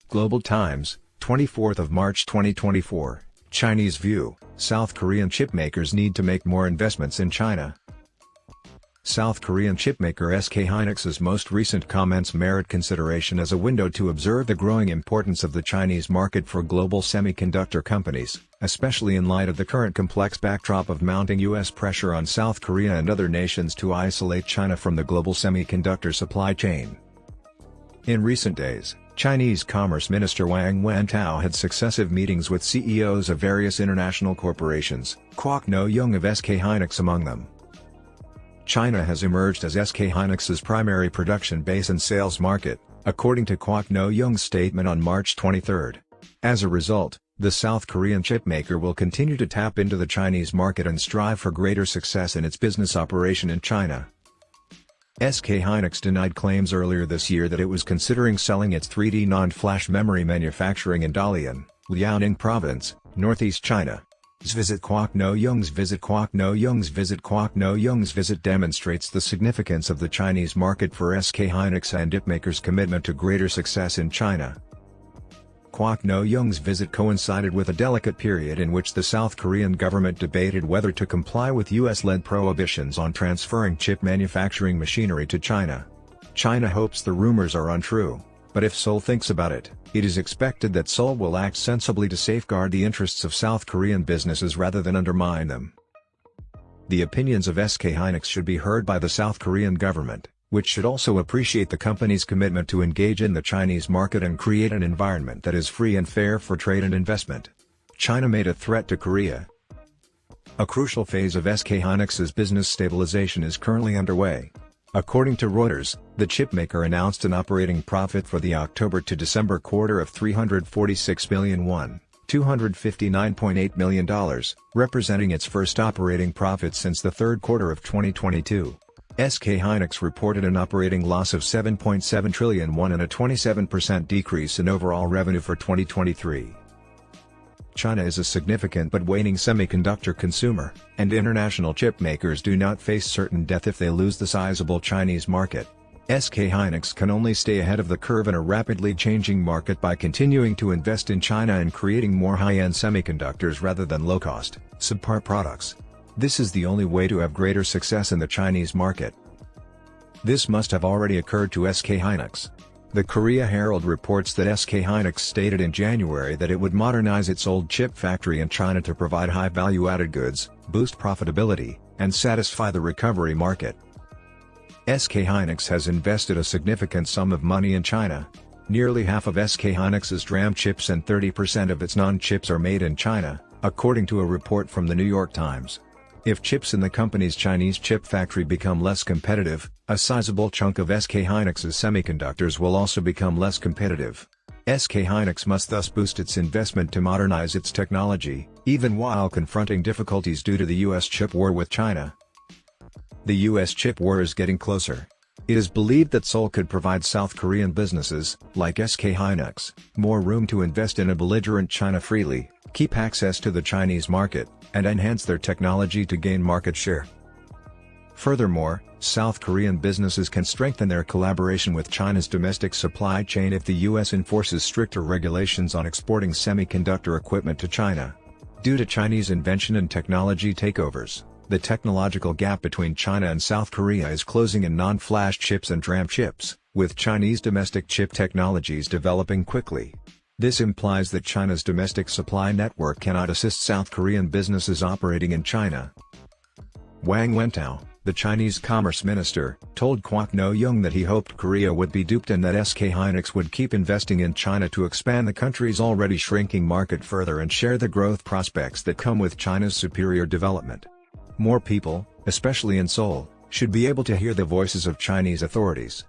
Global Times, 24th of March 2024, Chinese view, South Korean chipmakers need to make more investments in China. South Korean chipmaker SK Hynix's most recent comments merit consideration as a window to observe the growing importance of the Chinese market for global semiconductor companies, especially in light of the current complex backdrop of mounting U.S. pressure on South Korea and other nations to isolate China from the global semiconductor supply chain. In recent days, Chinese Commerce Minister Wang Wentao had successive meetings with CEOs of various international corporations, Kwak Noh-Jung of SK Hynix among them. China has emerged as SK Hynix's primary production base and sales market, according to Kwak Noh-Jung's statement on March 23. As a result, the South Korean chipmaker will continue to tap into the Chinese market and strive for greater success in its business operation in China. SK Hynix denied claims earlier this year that it was considering selling its 3D NAND flash memory manufacturing in Dalian, Liaoning Province, northeast China. Visit Kwak Noh-Jung's visit Kwak Noh-Jung's visit Kwak Noh-Jung's visit demonstrates the significance of the Chinese market for SK Hynix and chipmakers' commitment to greater success in China. Kwak Noh-Jung's visit coincided with a delicate period in which the South Korean government debated whether to comply with US-led prohibitions on transferring chip manufacturing machinery to China. China hopes the rumors are untrue, but if Seoul thinks about it, it is expected that Seoul will act sensibly to safeguard the interests of South Korean businesses rather than undermine them. The opinions of SK Hynix should be heard by the South Korean government, which should also appreciate the company's commitment to engage in the Chinese market and create an environment that is free and fair for trade and investment. China made a threat to Korea. A crucial phase of SK Hynix's business stabilization is currently underway. According to Reuters, the chipmaker announced an operating profit for the October to December quarter of 346 billion won, $259.8 million, representing its first operating profit since the third quarter of 2022. SK Hynix reported an operating loss of 7.7 trillion won and a 27% decrease in overall revenue for 2023. China is a significant but waning semiconductor consumer, and international chip makers do not face certain death if they lose the sizable Chinese market. SK Hynix can only stay ahead of the curve in a rapidly changing market by continuing to invest in China and creating more high-end semiconductors rather than low-cost, subpar products. This is the only way to have greater success in the Chinese market. This must have already occurred to SK Hynix. The Korea Herald reports that SK Hynix stated in January that it would modernize its old chip factory in China to provide high value-added goods, boost profitability, and satisfy the recovery market. SK Hynix has invested a significant sum of money in China. Nearly half of SK Hynix's DRAM chips and 30% of its non-chips are made in China, according to a report from the New York Times. If chips in the company's Chinese chip factory become less competitive, a sizable chunk of SK Hynix's semiconductors will also become less competitive. SK Hynix must thus boost its investment to modernize its technology, even while confronting difficulties due to the US chip war with China. The US chip war is getting closer. It is believed that Seoul could provide South Korean businesses, like SK Hynix, more room to invest in a belligerent China freely, keep access to the Chinese market, and enhance their technology to gain market share. Furthermore, South Korean businesses can strengthen their collaboration with China's domestic supply chain if the US enforces stricter regulations on exporting semiconductor equipment to China. Due to Chinese invention and technology takeovers, the technological gap between China and South Korea is closing in non-flash chips and DRAM chips, with Chinese domestic chip technologies developing quickly. This implies that China's domestic supply network cannot assist South Korean businesses operating in China. Wang Wentao, the Chinese Commerce Minister, told Kwak Noh-Jung that he hoped Korea would be duped and that SK Hynix would keep investing in China to expand the country's already shrinking market further and share the growth prospects that come with China's superior development. More people, especially in Seoul, should be able to hear the voices of Chinese authorities.